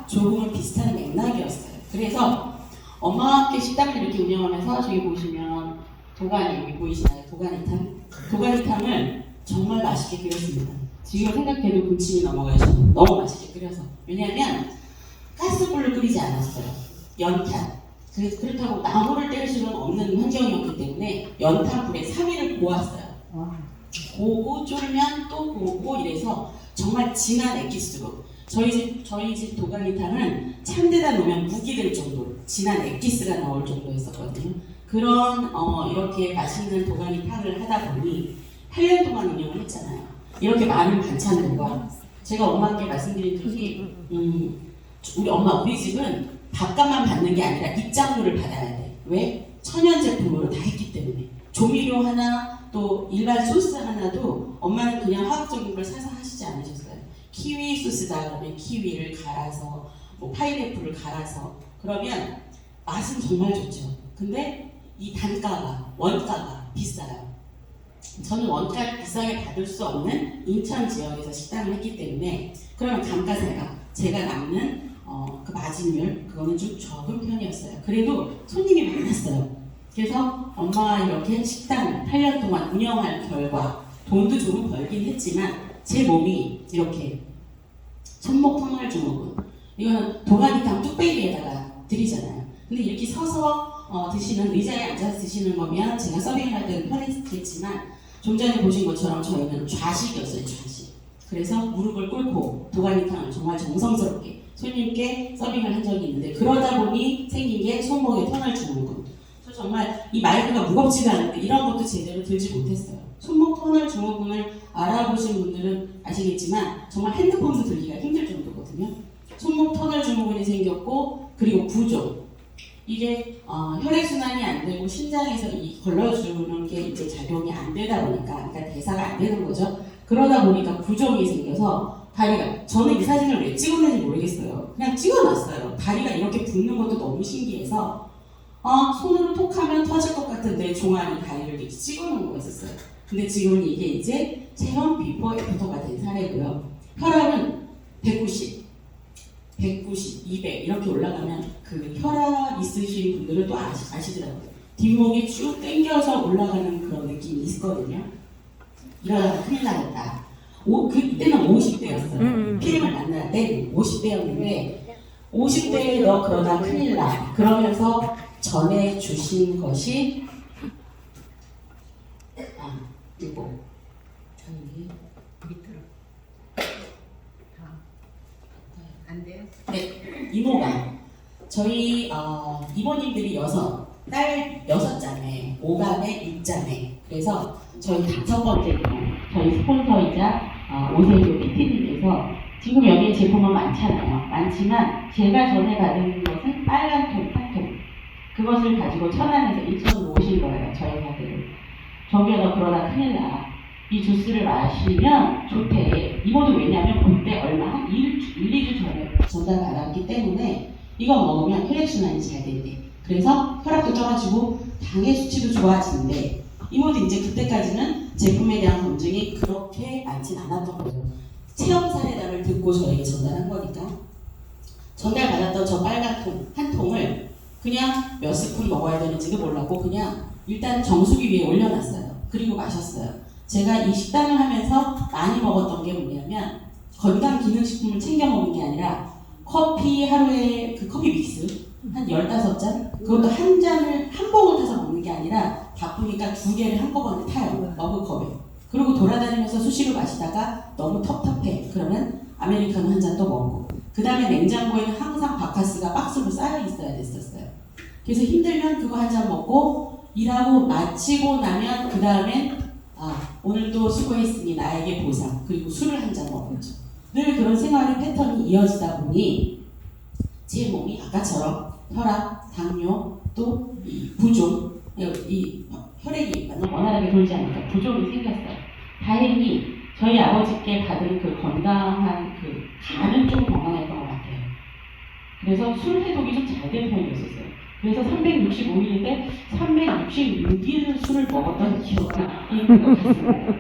조금은 비슷한 맥락이었어요. 그래서 엄마와 함께 식당을 이렇게 운영하면서 저기 보시면 도가니 보이시나요? 도가니탕? 도가니탕을 정말 맛있게 끓였습니다. 지금 생각해도 군침이 넘어가요. 저는 너무 맛있게 끓여서. 왜냐하면 가스불로 끓이지 않았어요. 연탄. 그렇다고 나무를 뗄 수는 없는 환경이었기 때문에 연탄불에 3일을 고았어요. 고고 쫄면 또 고고 이래서 정말 진한 엑기스로 저희 집 도가니탕은 찬데다 놓으면 묵이 될 정도로 진한 엑기스가 나올 정도였었거든요. 그런 이렇게 맛있는 도가니탕을 하다 보니 8년 동안 운영을 했잖아요. 이렇게 많은 반찬들과 제가 엄마께 말씀드린 적이 우리 집은 밥값만 받는 게 아니라 입장료를 받아야 돼. 왜? 천연 제품으로 다 했기 때문에. 조미료 하나 또 일반 소스 하나도 엄마는 그냥 화학적인 걸 사서 하시지 않으셨어요. 키위 소스다 그러면 키위를 갈아서 뭐 파인애플을 갈아서 그러면 맛은 정말 좋죠. 근데 이 단가가 원가가 비싸요. 저는 원가를 비싸게 받을 수 없는 인천 지역에서 식당을 했기 때문에 그러면 감가상각 제가 남는 그 마진율 그거는 좀 적은 편이었어요. 그래도 손님이 많았어요. 그래서 엄마가 이렇게 식당 8년 동안 운영할 결과 돈도 조금 벌긴 했지만 제 몸이 이렇게 손목 터널 증후군 이거는 도가니탕 뚝배기에다가 드리잖아요. 근데 이렇게 서서 드시는 의자에 앉아서 드시는 거면 제가 서빙을 할 때는 편했겠지만 좀 전에 보신 것처럼 저희는 좌식이었어요. 좌식. 그래서 무릎을 꿇고 도가니탕을 정말 정성스럽게 손님께 서빙을 한 적이 있는데 그러다 보니 생긴 게 손목의 터널 증후군. 정말 이 마이크가 무겁지가 않은데 이런 것도 제대로 들지 못했어요. 손목 터널 증후군을 알아보신 분들은 아시겠지만 정말 핸드폰도 들기가 힘들 정도거든요. 손목 터널 증후군이 생겼고 그리고 부종. 이게 혈액순환이 안 되고 심장에서 이 걸러주는 게 이제 작용이 안 되다 보니까 그러니까 대사가 안 되는 거죠. 그러다 보니까 부종이 생겨서 다리가 저는 이 사진을 왜 찍었는지 모르겠어요. 그냥 찍어놨어요. 다리가 이렇게 붓는 것도 너무 신기해서 손으로 톡 하면 터질 것 같은데 종아리 다리를 이렇게 찍어놓은 거였었어요. 근데 지금은 이게 이제 체험 비포 애프터가 된 사례고요. 혈압은 190, 200 이렇게 올라가면 그 혈압 있으신 분들은 또 아시더라고요. 뒷목이 쭉 당겨서 올라가는 그런 느낌이 있거든요. 이러다가 큰일 나겠다. 그때는 50대였어요. 피임을 만날 때 50대였는데 50대에 너 그러다 큰일 나. 그러면서 전해주신 것이 이거 여기 밑으로 안 돼요? 네, 이모가 저희 이모님들이 딸 6자매, 5가매, 6자매 그래서 저희 5번째 저희 스폰서이자 오세조 PT님께서 지금 여기에 제품은 많잖아요. 많지만 제가 전에 받은 것은 빨간 통, 팥통 그것을 가지고 천안에서 인천으로 오신 거예요. 저희 가게를. 저기요 너 그러다 큰일 나. 이 주스를 마시면 좋대. 이모도 왜냐면 그때 얼마 한 2주 전에 전달받았기 때문에 이거 먹으면 혈액순환이 잘 된대. 그래서 혈압도 떨어지고 당의 수치도 좋아지는데 이모도 이제 그때까지는 제품에 대한 검증이 그렇게 많진 않았던 거죠. 체험 사례담을 듣고 저에게 전달한 거니까 전달받았던 저 빨간 통 한 통을 그냥 몇 스푼 먹어야 되는지도 몰랐고 그냥 일단 정수기 위에 올려놨어요. 그리고 마셨어요. 제가 이 식단을 하면서 많이 먹었던 게 뭐냐면 건강기능식품을 챙겨 먹는 게 아니라 커피 하루에 그 커피 믹스 한 15잔 그것도 한 잔을 한 봉을 타서 먹는 게 아니라 바쁘니까 2개를 한꺼번에 타요. 머그컵에. 그리고 돌아다니면서 수시로 마시다가 너무 텁텁해. 그러면 아메리카노 한 잔 또 먹고 그 다음에 냉장고에는 항상 바카스가 박스로 쌓여 있어야 됐었어요. 그래서 힘들면 그거 한 잔 먹고 일하고 마치고 나면 그 다음엔 오늘도 수고했으니 나에게 보상 그리고 술을 한 잔 먹었죠. 늘 그런 생활의 패턴이 이어지다 보니 제 몸이 아까처럼 혈압, 당뇨, 또 이 부종, 이 혈액이 원활하게 돌지 않으니까 부종이 생겼어요. 다행히 저희 아버지께 받은 그 건강한 그 간은 좀 건강했던 것 같아요. 그래서 술 해독이 좀 잘 된 편이었어요. 그래서 365일인데 366일을 술을 먹었던 기억이 있는 것 같습니다.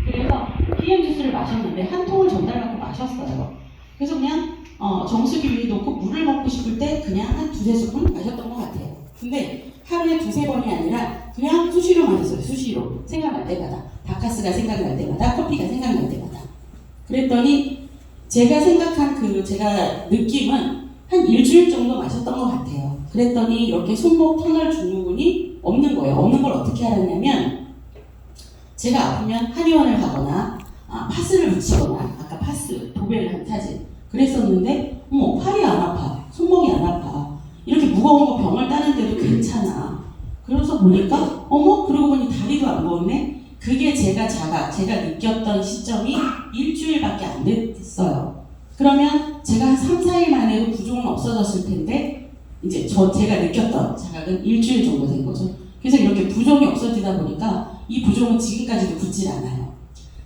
그래서 PM 주스를 마셨는데 한 통을 전달받고 마셨어요. 그래서 그냥 정수기 위에 놓고 물을 먹고 싶을 때 그냥 한 두세 스푼 마셨던 것 같아요. 근데 하루에 두세 번이 아니라 그냥 수시로 마셨어요. 수시로. 생각날 때마다. 바카스가 생각날 때마다, 커피가 생각날 때마다. 그랬더니 제가 생각한 제가 느낌은 한 일주일 정도 마셨던 것 같아요. 그랬더니 이렇게 손목 터널 증후군이 없는 거예요. 없는 걸 어떻게 알았냐면 제가 아프면 한의원을 가거나 파스를 붙이거나 아까 파스 도배를 한 사진 그랬었는데 어머 팔이 안 아파 손목이 안 아파 이렇게 무거운 거 병을 따는데도 괜찮아. 그래서 보니까 어머 그러고 보니 다리도 안 부었네. 그게 제가 느꼈던 시점이 일주일밖에 안 됐어요. 그러면 제가 한 3, 4일 만에도 부종은 없어졌을 텐데 이제 제가 느꼈던 자각은 일주일 정도 된 거죠. 그래서 이렇게 부종이 없어지다 보니까 이 부종은 지금까지도 굳질 않아요.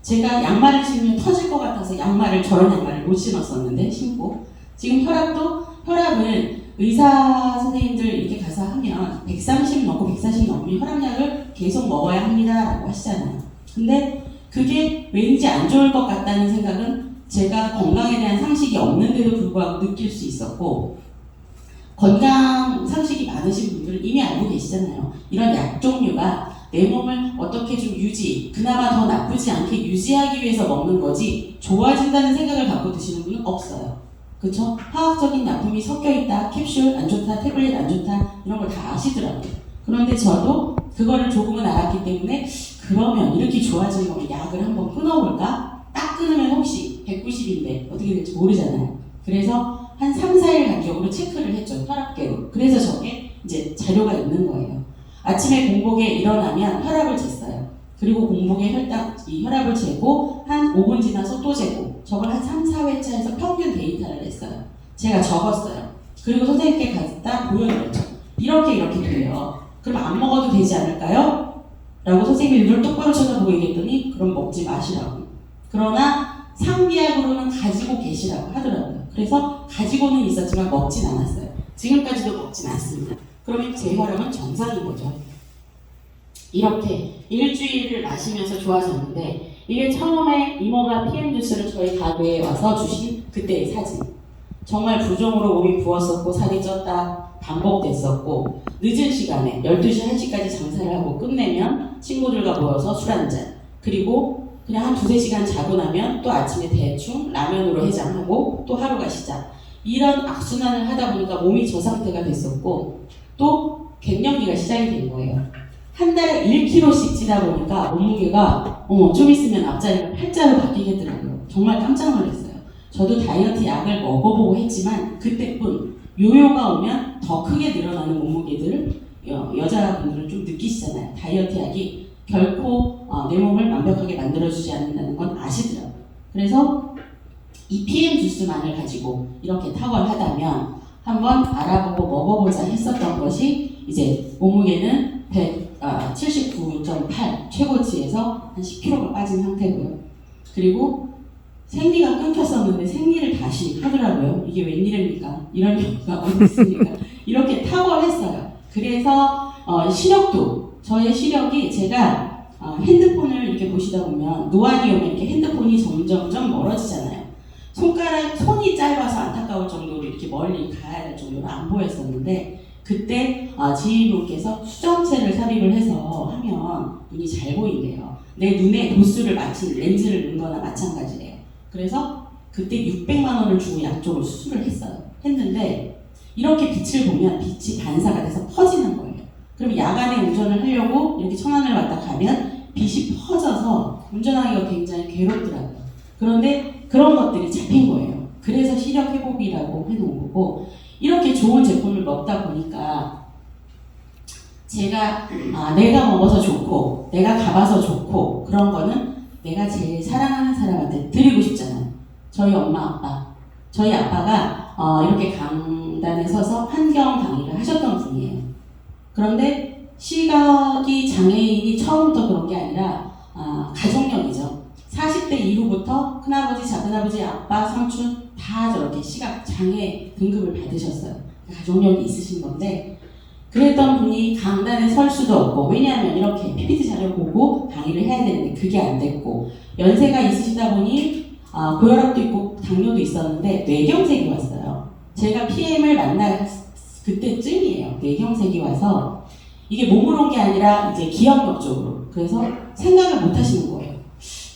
제가 양말을 신으면 터질 것 같아서 저런 양말을 못 신었었는데 신고 지금 혈압을 의사 선생님들 이렇게 가서 하면 130 넘고 140 넘으면 혈압약을 계속 먹어야 합니다 라고 하시잖아요. 근데 그게 왠지 안 좋을 것 같다는 생각은 제가 건강에 대한 상식이 없는데도 불구하고 느낄 수 있었고 건강 상식이 많으신 분들은 이미 알고 계시잖아요. 이런 약 종류가 내 몸을 어떻게 좀 그나마 더 나쁘지 않게 유지하기 위해서 먹는 거지 좋아진다는 생각을 갖고 드시는 분은 없어요. 그쵸? 화학적인 약품이 섞여있다, 캡슐 안 좋다, 태블릿 안 좋다 이런 걸 다 아시더라고요. 그런데 저도 그거를 조금은 알았기 때문에 그러면 이렇게 좋아진 거면 약을 한번 끊어볼까? 딱 끊으면 혹시 190인데 어떻게 될지 모르잖아요. 그래서 한 3, 4일 간격으로 체크를 했죠. 혈압계로. 그래서 저게 이제 자료가 있는 거예요. 아침에 공복에 일어나면 혈압을 쟀어요. 그리고 공복에 혈압을 재고 한 5분 지나서 또 재고 저걸 한 3, 4회차 해서 평균 데이터를 냈어요. 제가 적었어요. 그리고 선생님께 갖다 보여드렸죠. 이렇게 돼요. 그럼 안 먹어도 되지 않을까요? 라고 선생님이 눈을 똑바로 쳐다보고 얘기했더니 그럼 먹지 마시라고. 그러나 상비약으로는 가지고 계시라고 하더라고요. 그래서 가지고는 있었지만 먹진 않았어요. 지금까지도 먹진 않습니다. 그러면 제 혈압은 정상인 거죠. 이렇게 일주일을 마시면서 좋아졌는데 이게 처음에 이모가 PM 주스를 저희 가게에 와서 주신 그때의 사진. 정말 부종으로 몸이 부었었고 살이 쪘다 반복됐었고 늦은 시간에 12시, 1시까지 장사를 하고 끝내면 친구들과 모여서 술 한잔 그리고 그냥 한 2-3시간 자고 나면 또 아침에 대충 라면으로 해장하고 또 하루가 시작. 이런 악순환을 하다 보니까 몸이 저 상태가 됐었고 또 갱년기가 시작이 된 거예요. 한 달에 1kg씩 찌다 보니까 몸무게가 좀 있으면 앞자리가 8자로 바뀌겠더라고요. 정말 깜짝 놀랐어요. 저도 다이어트 약을 먹어보고 했지만 그때뿐 요요가 오면 더 크게 늘어나는 몸무게들 여자분들은 좀 느끼시잖아요. 다이어트 약이 결코 내 몸을 완벽하게 만들어주지 않는다는 건 아시더라고요. 그래서 이 PM 주스만을 가지고 이렇게 탁월하다면 한번 알아보고 먹어보자 했었던 것이 이제 몸무게는 179.8 최고치에서 한 10kg가 빠진 상태고요. 그리고 생리가 끊겼었는데 생리를 다시 하더라고요. 이게 웬일입니까? 이런 경우가 어디 있습니까? 이렇게 탁월했어요. 그래서 저의 시력이 제가 핸드폰을 이렇게 보시다 보면 노안이 오면 이렇게 핸드폰이 점점점 멀어지잖아요. 손이 짧아서 안타까울 정도로 이렇게 멀리 가야 될 정도로 안 보였었는데 그때 지인분께서 수정체를 삽입을 해서 하면 눈이 잘 보인대요. 내 눈에 도수를 맞춘 렌즈를 넣은 거나 마찬가지래요. 그래서 그때 600만 원을 주고 양쪽을 수술을 했는데 이렇게 빛을 보면 빛이 반사가 돼서 퍼지는 거예요. 그럼 야간에 운전을 하려고 이렇게 천안을 왔다 가면 빛이 퍼져서 운전하기가 굉장히 괴롭더라고요. 그런데 그런 것들이 잡힌 거예요. 그래서 시력 회복이라고 해놓은 거고 이렇게 좋은 제품을 먹다 보니까 제가 내가 먹어서 좋고 내가 가봐서 좋고 그런 거는 내가 제일 사랑하는 사람한테 드리고 싶잖아요. 저희 엄마 아빠. 저희 아빠가 이렇게 강단에 서서 환경 강의를 하셨던 분이에요. 그런데 시각이 장애인이 처음부터 그런 게 아니라 가족력이죠. 40대 이후부터 큰아버지, 작은아버지, 아빠, 삼촌 다 저렇게 시각 장애 등급을 받으셨어요. 가족력이 있으신 건데 그랬던 분이 강단에 설 수도 없고 왜냐하면 이렇게 PPT 자료 보고 강의를 해야 되는데 그게 안 됐고 연세가 있으시다 보니 고혈압도 있고 당뇨도 있었는데 뇌경색이 왔어요. 제가 PM을 만날 그때쯤이에요. 뇌경색이 와서 이게 몸으로 온 게 아니라 이제 기억력 쪽으로. 그래서 생각을 못 하시는 거예요.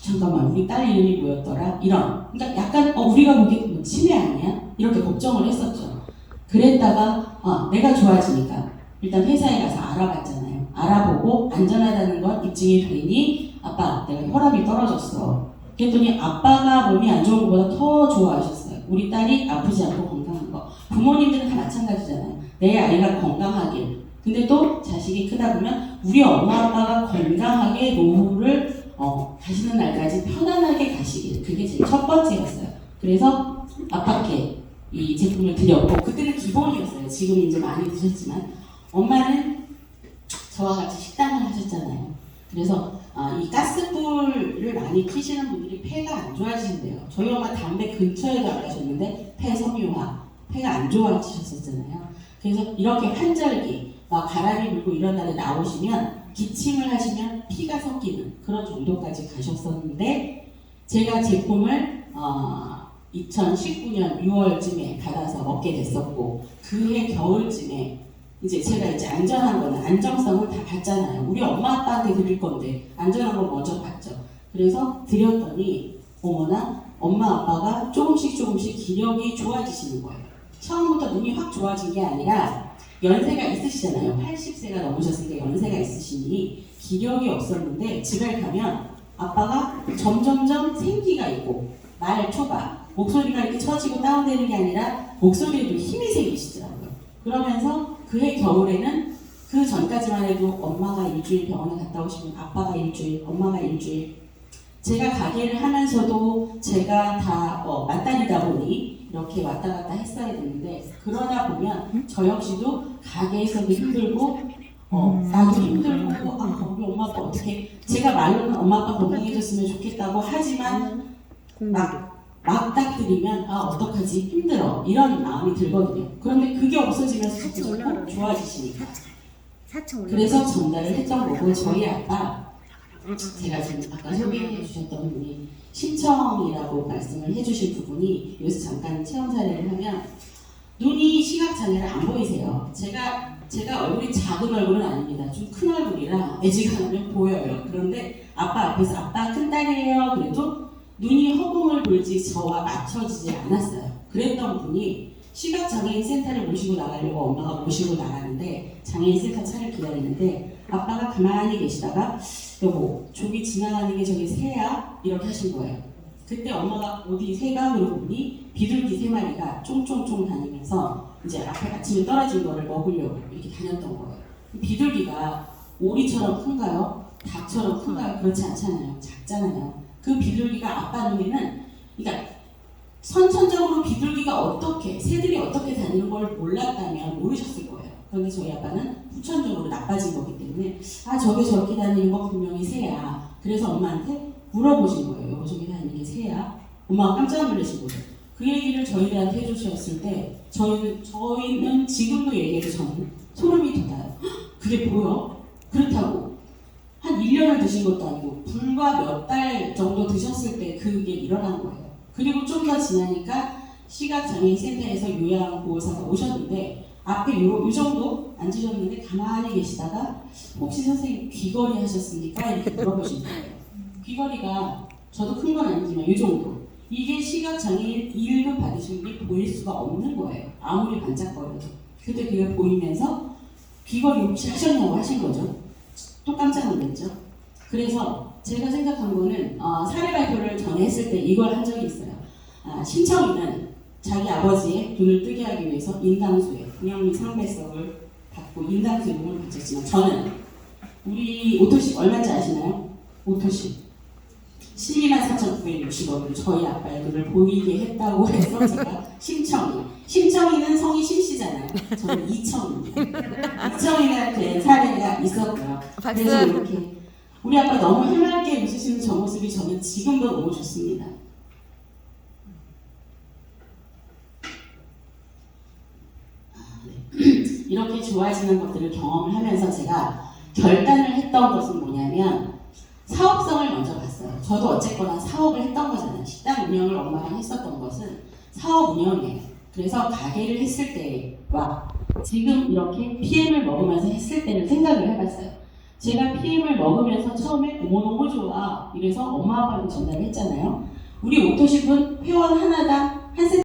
잠깐만, 우리 딸 이름이 뭐였더라? 이런. 그러니까 약간 우리가 보기에 뭐 치매 아니야? 이렇게 걱정을 했었죠. 그랬다가 내가 좋아지니까 일단 회사에 가서 알아봤잖아요. 알아보고 안전하다는 건 입증이 되니 아빠, 내가 혈압이 떨어졌어. 그랬더니 아빠가 몸이 안 좋은 것보다 더 좋아하셨어요. 우리 딸이 아프지 않고 건강한 거. 부모님들은 다 마찬가지잖아요. 내 아이가 건강하길. 근데 또 자식이 크다 보면 우리 엄마 아빠가 건강하게 노후를 가시는 날까지 편안하게 가시길. 그게 제 첫 번째였어요. 그래서 아빠께 이 제품을 드렸고, 그때는 기본이었어요. 지금 이제 많이 드셨지만 엄마는 저와 같이 식단을 하셨잖아요. 그래서 이 가스불을 많이 피시는 분들이 폐가 안 좋아지신대요. 저희 엄마 담배 근처에도 안 가셨는데 폐 섬유화, 폐가 안 좋아지셨었잖아요. 그래서 이렇게 환절기, 막 바람이 불고 이런 날에 나오시면 기침을 하시면 피가 섞이는 그런 정도까지 가셨었는데, 제가 제품을 2019년 6월쯤에 받아서 먹게 됐었고, 그해 겨울쯤에 제가 안전한 거는 안정성을 다 봤잖아요. 우리 엄마 아빠한테 드릴 건데 안전한 걸 먼저 봤죠. 그래서 드렸더니 어머나 엄마 아빠가 조금씩 기력이 좋아지시는 거예요. 처음부터 눈이 확 좋아진 게 아니라 연세가 있으시잖아요. 80세가 넘으셨으니까 연세가 있으시니 기력이 없었는데 집에 가면 아빠가 점점점 생기가 있고 말 초바, 목소리가 이렇게 처지고 다운되는 게 아니라 목소리에도 힘이 생기시더라고요. 그러면서 그해 겨울에는 그 전까지만 해도 엄마가 일주일 병원에 갔다 오시면 아빠가 일주일, 엄마가 일주일. 제가 가게를 하면서도 제가 다 맞다리다 보니 이렇게 왔다 갔다 했어야 되는데, 그러다 보면 저 역시도 가게에서도 힘들고 나도 힘들고 우리 엄마 아빠 어떻게, 제가 말로는 엄마 아빠 건강해졌으면 좋겠다고 하지만 막 딱 드리면 어떡하지, 힘들어, 이런 마음이 들거든요. 그런데 그게 없어지면서 자꾸 좋아지시니까. 그래서 전달을 했던 거고, 저희 아빠, 제가 지금 아까 소개해 주셨던 분이 심청이라고 말씀을 해주신 부분이, 여기서 잠깐 체험 사례를 하면 눈이 시각장애를 안 보이세요. 제가 얼굴이 작은 얼굴은 아닙니다. 좀 큰 얼굴이라 애지간하면 보여요. 그런데 아빠 앞에서 아빠 큰딸이에요 그래도 눈이 허공을 볼지 저와 맞춰지지 않았어요. 그랬던 분이 시각장애인 센터를 모시고 나가려고 엄마가 모시고 나가는데, 장애인 센터 차를 기다리는데 아빠가 가만히 계시다가 여보, 저기 지나가는 게 저기 새야? 이렇게 하신 거예요. 그때 엄마가 어디 새가? 그러고 보니 비둘기 3마리가 쫑쫑쫑 다니면서 이제 앞에 아침에 떨어진 거를 먹으려고 이렇게 다녔던 거예요. 비둘기가 오리처럼 큰가요? 닭처럼 큰가요? 그렇지 않잖아요. 작잖아요. 그 비둘기가 아빠 눈에는, 그러니까 선천적으로 비둘기가 어떻게, 새들이 어떻게 다니는 걸 몰랐다면 모르셨을 거예요. 그런데 저희 아빠는 후천적으로 나빠진 거기 때문에 저게 저렇게 다니는 거 분명히 새야. 그래서 엄마한테 물어보신 거예요. 여보, 저기 다니는 게 새야? 엄마가 깜짝 놀라신 거예요. 그 얘기를 저희들한테 해주셨을 때 저희는 지금도 얘기해도 저는 소름이 돋아요. 그게 보여? 그렇다고 한 1년을 드신 것도 아니고 불과 몇 달 정도 드셨을 때 그게 일어난 거예요. 그리고 좀 더 지나니까 시각장애인 센터에서 요양보호사가 오셨는데 앞에 요 정도 앉으셨는데 가만히 계시다가 혹시 선생님 귀걸이 하셨습니까? 이렇게 물어보신 거예요. 귀걸이가 저도 큰 건 아니지만 이 정도. 이게 시각장애인 1급 받으신 분이 보일 수가 없는 거예요. 아무리 반짝거려도. 그때 그게 보이면서 귀걸이 혹시 하셨냐고 하신 거죠. 또 깜짝 놀랐죠. 그래서 제가 생각한 거는 사례 발표를 전에 했을 때 이걸 한 적이 있어요. 신청이는 자기 아버지의 눈을 뜨게 하기 위해서 인당수에 분양미 상배석을 받고 인당수 이름을 붙였지만, 저는 우리 오토시 얼마인지 아시나요? 오토시 124,960원을 저희 아빠의 눈을 보이게 했다고 해서 제가 심청이는 성이 심씨잖아요. 저는 이청입니다. 이청이가 된 사례가 있었고요. 그래서 이렇게 우리 아빠 너무 해맑게 웃으시는 저 모습이 저는 지금도 너무 좋습니다. 이렇게 좋아지는 것들을 경험을 하면서 제가 결단을 했던 것은 뭐냐면 사업성을 먼저 봤어요. 저도 어쨌거나 사업을 했던 거잖아요. 식당 운영을 엄마랑 했었던 것은 사업 운영이에요. 그래서 가게를 했을 때와 지금 이렇게 PM을 먹으면서 했을 때를 생각을 해봤어요. 제가 PM을 먹으면서 처음에 어머 너무 좋아 이래서 엄마 아빠한테 전달을 했잖아요. 우리 오토십은 회원 하나당 한 세트